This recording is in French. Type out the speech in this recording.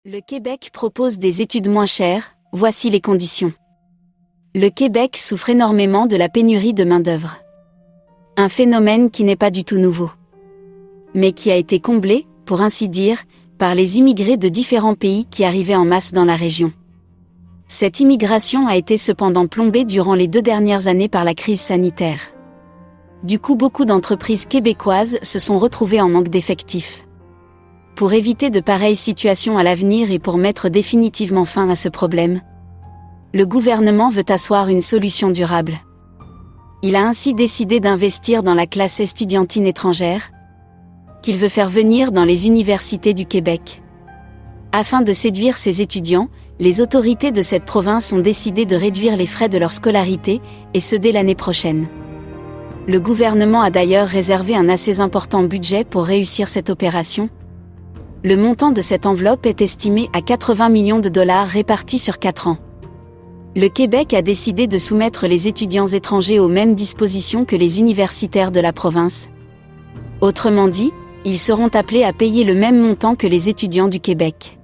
Le Québec propose des études moins chères, voici les conditions. Le Québec souffre énormément de la pénurie de main-d'œuvre. Un phénomène qui n'est pas du tout nouveau. Mais qui a été comblé, pour ainsi dire, par les immigrés de différents pays qui arrivaient en masse dans la région. Cette immigration a été cependant plombée durant les 2 dernières années par la crise sanitaire. Du coup, beaucoup d'entreprises québécoises se sont retrouvées en manque d'effectifs. Pour éviter de pareilles situations à l'avenir et pour mettre définitivement fin à ce problème, le gouvernement veut asseoir une solution durable. Il a ainsi décidé d'investir dans la classe estudiantine étrangère, qu'il veut faire venir dans les universités du Québec. Afin de séduire ces étudiants, les autorités de cette province ont décidé de réduire les frais de leur scolarité, et ce dès l'année prochaine. Le gouvernement a d'ailleurs réservé un assez important budget pour réussir cette opération. Le montant de cette enveloppe est estimé à 80 millions de dollars répartis sur 4 ans. Le Québec a décidé de soumettre les étudiants étrangers aux mêmes dispositions que les universitaires de la province. Autrement dit, ils seront appelés à payer le même montant que les étudiants du Québec.